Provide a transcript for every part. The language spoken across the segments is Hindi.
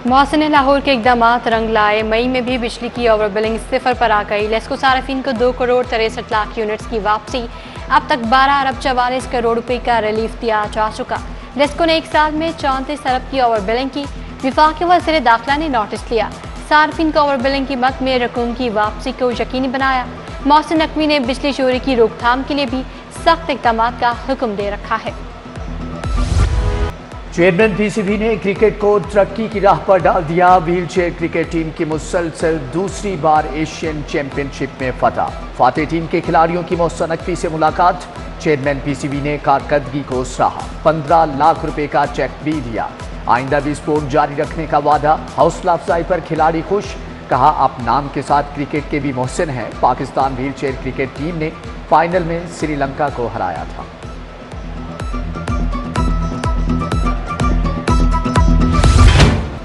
मौसम लाहौर के इकदाम रंग लाए। मई में भी बिजली की ओवर बिलिंग 0 पर आ गई। लेस्को सार्फिन को 2 करोड़ 63 लाख यूनिट्स की वापसी। अब तक 12 अरब 44 करोड़ रुपए का रिलीफ दिया जा चुका। लेस्को ने एक साल में 34 अरब की ओवर बिलिंग की। विफाकी वज़ीर दाखिला ने नोटिस लिया। सार्फिन को ओवर बिलिंग की मद में रकूम की वापसी को यकीनी बनाया। मौसम नकवी ने बिजली चोरी की रोकथाम के लिए भी सख्त इकदाम का हुक्म दे रखा है। चेयरमैन पीसीबी ने क्रिकेट को तरक्की की राह पर डाल दिया। व्हील चेयर क्रिकेट टीम की मुसलसल दूसरी बार एशियन चैंपियनशिप में फातेह टीम के खिलाड़ियों की मौसम नकवी से मुलाकात। चेयरमैन पीसीबी ने कारकर्दगी को सराहा। 15 लाख रुपए का चेक भी दिया। आइंदा भी स्पोर्ट जारी रखने का वादा। हौसला अफजाई पर खिलाड़ी खुश। कहा आप नाम के साथ क्रिकेट के भी मोहसिन हैं। Pakistan wheel chair cricket team ने फाइनल में श्रीलंका को हराया था।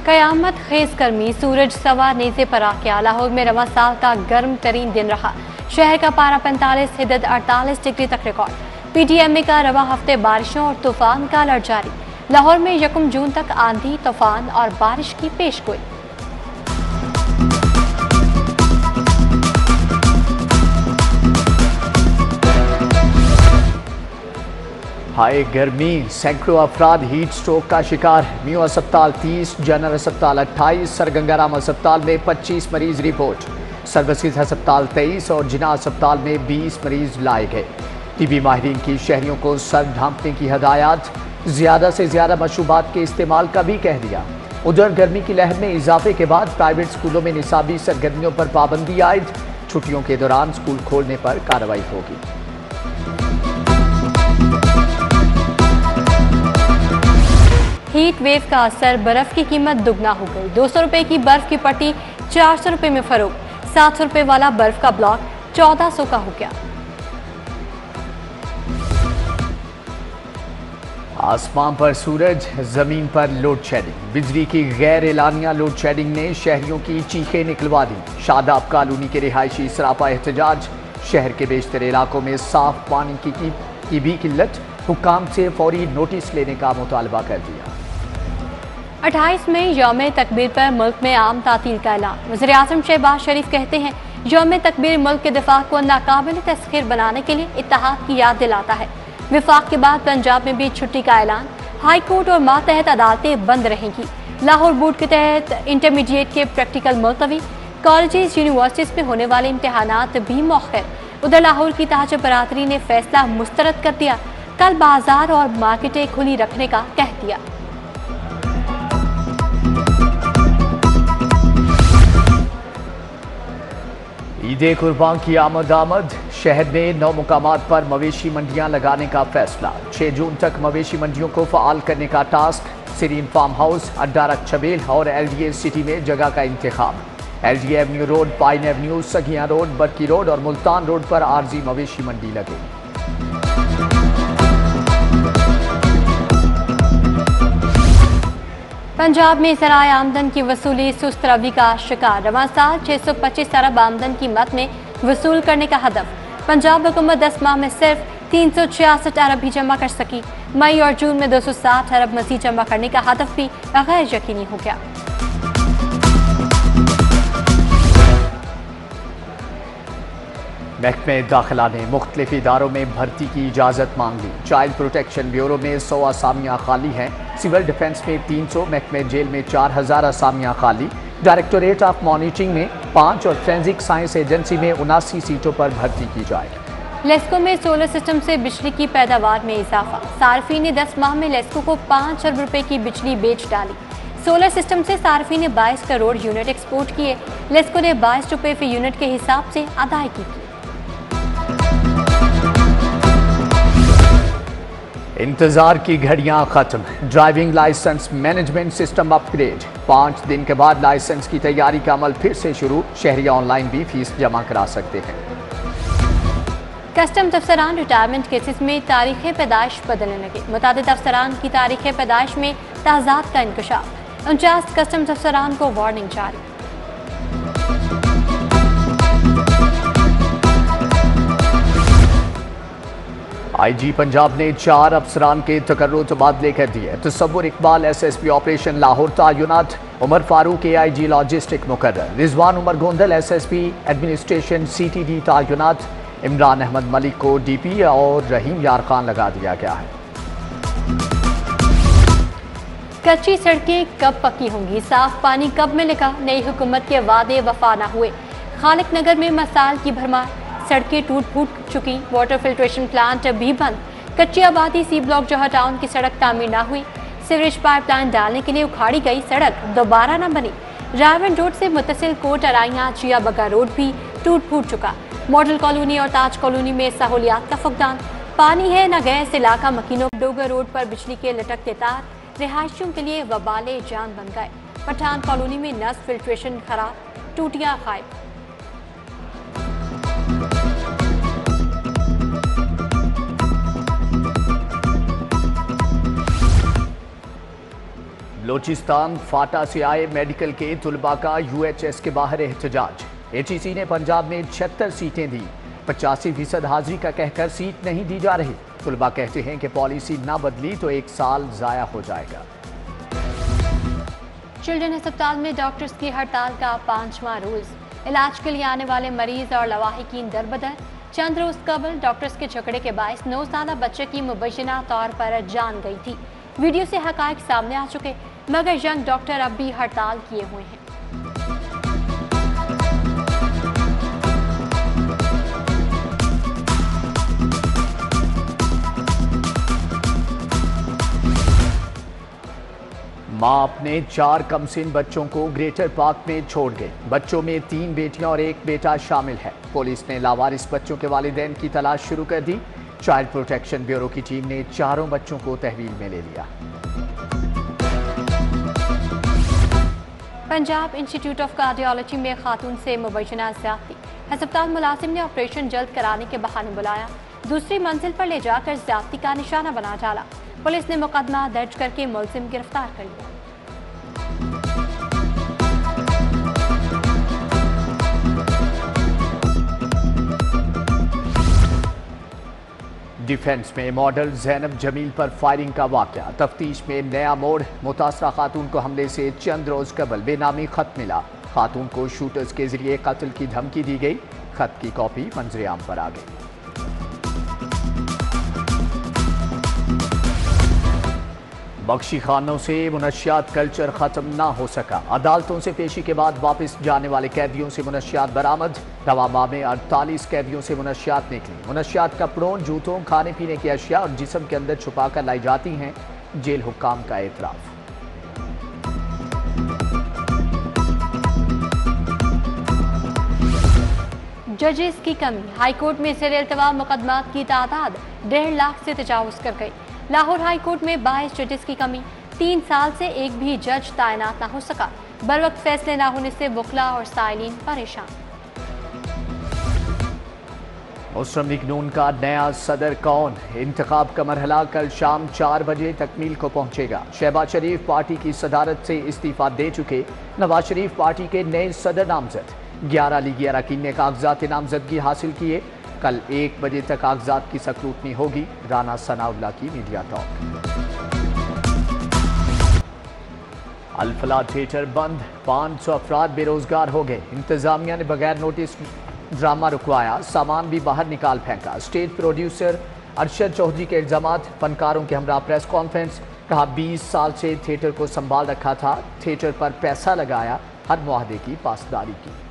कयामत खेज गर्मी, सूरज सवा नेज़े पर आ गया। लाहौर में रवा साल का गर्म तरीन दिन रहा। शहर का पारा 45, हिदत 48 डिग्री तक रिकॉर्ड। पीटीएमए का रवा हफ्ते बारिशों और तूफान का अलर्ट जारी। लाहौर में 1 जून तक आंधी, तूफान और बारिश की पेशगोई। हाय गर्मी, सैकड़ों अफराद हीट स्ट्रोक का शिकार। म्यू अस्पताल 30, जनरल अस्पताल 28, सरगंगाराम अस्पताल में 25 मरीज रिपोर्ट। सर्विसेज अस्पताल 23 और जिना अस्पताल में 20 मरीज लाए गए। टीबी माहिरीन की शहरियों को सर ढांपने की हदायत। ज्यादा से ज्यादा मशरूबात के इस्तेमाल का भी कह दिया। उधर गर्मी की लहर में इजाफे के बाद प्राइवेट स्कूलों में निसाबी सरगर्मियों पर पाबंदी आयद। छुट्टियों के दौरान स्कूल खोलने पर कार्रवाई होगी। हीट वेव का असर, बर्फ की कीमत दुगना हो गई। 200 रुपए की बर्फ की पट्टी 400 रुपए में फरोख्त। 700 रुपए वाला बर्फ का ब्लॉक 1400 का हो गया। आसमान पर सूरज, जमीन पर लोड शेडिंग। बिजली की गैर एलानिया लोड शेडिंग ने शहरियों की चीखें निकलवा दी। शादाब कॉलोनी के रिहायशी सरापा एहतजाज। शहर के बेशतर इलाकों में साफ पानी की भी किल्लत। हुक्काम से फौरी नोटिस लेने का मुतालबा कर दिया। 28 मई यौम तकबीर पर मुल्क में आम तातील का ऐलान। वज़ीर आज़म शहबाज शरीफ कहते हैं यौम तकबीर मुल्क के दिफा को नाकाबिल तस्खीर बनाने के लिए इत्तेहाद की याद दिलाता है। विफाक के बाद पंजाब में भी छुट्टी का ऐलान। हाई कोर्ट और मातहत अदालतें बंद रहेंगी। लाहौर बोर्ड के तहत इंटरमीडिएट के प्रैक्टिकल मुलतवी। कॉलेजेस यूनिवर्सिटीज में होने वाले इम्तहानात भी मौखर। उधर लाहौर की ताज बरादरी ने फैसला मुस्तरद कर दिया। कल बाजार और मार्केटें खुली रखने का कह दिया। ईद कुर्बान की आमद। शहर में 9 मुकामात पर मवेशी मंडियां लगाने का फैसला। 6 जून तक मवेशी मंडियों को फाल करने का टास्क। सीरीन फार्म हाउस, अड्डा रक्षबेल और LDA सिटी में जगह का इंतखाब। LDA avenue road, pine avenue, Sagian road, Barki road और मुल्तान रोड पर आरजी मवेशी मंडी लगेगी। पंजाब में ज़राए आमदन की वसूली सुस्त रवि का शिकार। रवां साल 625 अरब आमदन की मद में वसूल करने का हदफ। पंजाब हुकूमत 10 माह में सिर्फ 366 अरब ही जमा कर सकी। मई और जून में 260 अरब मज़ीद जमा करने का हदफ भी गैर यकीनी हो गया। महकमे दाखिला ने मुख्तलिफ इदारों में भर्ती की इजाज़त मांग ली। चाइल्ड प्रोटेक्शन ब्यूरो में 100 असामियाँ खाली हैं। सिविल डिफेंस में 300, महकमे जेल में 4000 असामियाँ खाली। डायरेक्टोरेट ऑफ मॉनिटरिंग में 5 और फोरेंसिक साइंस एजेंसी में 79 सीटों पर भर्ती की जाएगी। लेस्को में सोलर सिस्टम से बिजली की पैदावार में इजाफा। सार्फिन ने 10 माह में लेस्को को 5 अरब रुपए की बिजली बेच डाली। सोलर सिस्टम से सार्फिन ने 22 करोड़ यूनिट एक्सपोर्ट किए। लेस्को ने 22 रुपए फी यूनिट के हिसाब से अदायगी की। इंतजार की घड़ियां खत्म। Driving licence management system upgrade. 5 दिन के बाद लाइसेंस की तैयारी का अमल फिर से शुरू। शहरी ऑनलाइन भी फीस जमा करा सकते हैं। कस्टम्स अफसरान रिटायरमेंट केसेस में तारीख पैदाइश बदलने लगे। मुतादिद अफसरान की तारीख पैदाइश में ताज़ाद का इंकशाफ। 49 कस्टम्स अफसरान को वार्निंग जारी। IG पंजाब ने 4 अफसरान के तकर्रुर तबादले कर दिए। तसव्वुर इकबाल SSP ऑपरेशन लाहौर तयनात, उमर फारूक AIG लॉजिस्टिक मुकर्रर, Rizwan Umar Gondal SSP administration CTD तयनात, इमरान अहमद मलिक को DP और रहीम यार खान लगा दिया गया है। कच्ची सड़कें कब पक्की होंगी, साफ पानी कब मिलेगा, नई हुकूमत के वादे वफा न हुए। खालिक नगर में मसाल की भरमार, सड़कें टूट फूट चुकी, वाटर फिल्ट्रेशन प्लांट भी बंद। कच्ची आबादी C ब्लॉक जौहर टाउन की सड़क तामीर न हुई। सीवरेज पाइपलाइन डालने के लिए उखाड़ी गई सड़क दोबारा न बनी। रावण रोड से मुतसिल कोट अराइया चिया बगा रोड भी टूट फूट चुका। मॉडल कॉलोनी और ताज कॉलोनी में सहूलियात का फुकदान, पानी है न गैस, इलाका मकीनों। डोगर रोड पर बिजली के लटकते तार रिहायशियों के लिए वबाले जान बन गए। पठान कॉलोनी में नस फिल्ट्रेशन खराब, टूटियां गायब। बलोचिस्तान फाटा से आए मेडिकल के तुलबा का UHS के बाहर एहतजाज। ATC ने पंजाब में 76 सीटें दी, 85% हाजिरी का कहकर सीट नहीं दी जा रही। तुलबा कहते हैं कि पॉलिसी ना बदली तो 1 साल जाया हो जाएगा। चिल्ड्रन अस्पताल में डॉक्टर्स की हड़ताल का 5वां रोज। इलाज के लिए आने वाले मरीज और लवाहिकीन दरबदर। चंद रोज कबल डॉक्टर्स के झगड़े के बायस 9 साला बच्चे की मुबैना तौर पर जान गई थी। वीडियो से हकायक सामने आ चुके, मगर यंग डॉक्टर अब भी हड़ताल किए हुए हैं। मां अपने 4 कमसिन बच्चों को ग्रेटर पार्क में छोड़ गई। बच्चों में 3 बेटियां और 1 बेटा शामिल है। पुलिस ने लावारिस बच्चों के वालिदैन की तलाश शुरू कर दी। चाइल्ड प्रोटेक्शन ब्यूरो की टीम ने 4 बच्चों को तहवील में ले लिया। पंजाब इंस्टीट्यूट ऑफ कार्डियोलॉजी में खातून से मुबैना ज़्यादती। अस्पताल मुलाजिम ने ऑपरेशन जल्द कराने के बहाने बुलाया, दूसरी मंजिल पर ले जाकर ज़्यादती का निशाना बना डाला। पुलिस ने मुकदमा दर्ज करके मुलजिम गिरफ्तार कर लिया। डिफेंस में मॉडल ज़ैनब जमील पर फायरिंग का वाक़या, तफ्तीश में नया मोड़। मुतासरा खातून को हमले से चंद रोज कबल बेनामी खत मिला। खातून को शूटर्स के जरिए कत्ल की धमकी दी गई। खत की कॉपी मंजर-ए-आम पर आ गई। बख्शी खानों से मुनशियात कल्चर खत्म ना हो सका। अदालतों से पेशी के बाद वापस जाने वाले कैदियों से मुनशियात बरामद। रवा माह में 48 कैदियों से मुनशियात निकली। मुनशियात कपड़ों, जूतों, खाने पीने की अशिया और जिस्म के अंदर छुपा कर लाई जाती हैं। जेल हुक्काम का एतराफ। जजेस की कमी, हाईकोर्ट में ज़ेर इल्तवा मुकदमात की तादाद 1.5 लाख से तजावुज़ कर गई। लाहौर हाईकोर्ट में 22 जजेस की कमी, 3 साल से एक भी जज तैनात न हो सका। बर वक्त फैसले न होने से वकला और साइलिन परेशान। मुस्लिम लीग नून का नया सदर कौन? इंतखाब का मरहला कल शाम 4 बजे तकमील को पहुंचेगा। शहबाज शरीफ पार्टी की सदारत से इस्तीफा दे चुके। नवाज शरीफ पार्टी के नए सदर नामजद। 11 लीगी अरकान ने कागजात नामजदगी हासिल किए। कल 1 बजे तक कागजात की स्क्रूटनी होगी। राना सनाउल्लाह की मीडिया टॉक। अल-फलाह थिएटर बंद, 500 अफराद बेरोजगार हो गए। इंतजामिया ने बगैर नोटिस ड्रामा रुकवाया, सामान भी बाहर निकाल फेंका। स्टेज प्रोड्यूसर अरशद चौधरी के इल्जामात, फनकारों के हमरा प्रेस कॉन्फ्रेंस। कहा 20 साल से थिएटर को संभाल रखा था, थिएटर पर पैसा लगाया, हर मुआहदे की पासदारी की।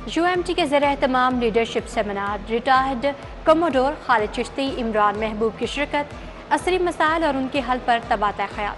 UMT के ज़ेर एहतमाम leadership seminar, retired commodore Khalid Chishti, Imran Mahboob की शिरकत। असरी मसाइल और उनके हल पर तबादला ख्याल।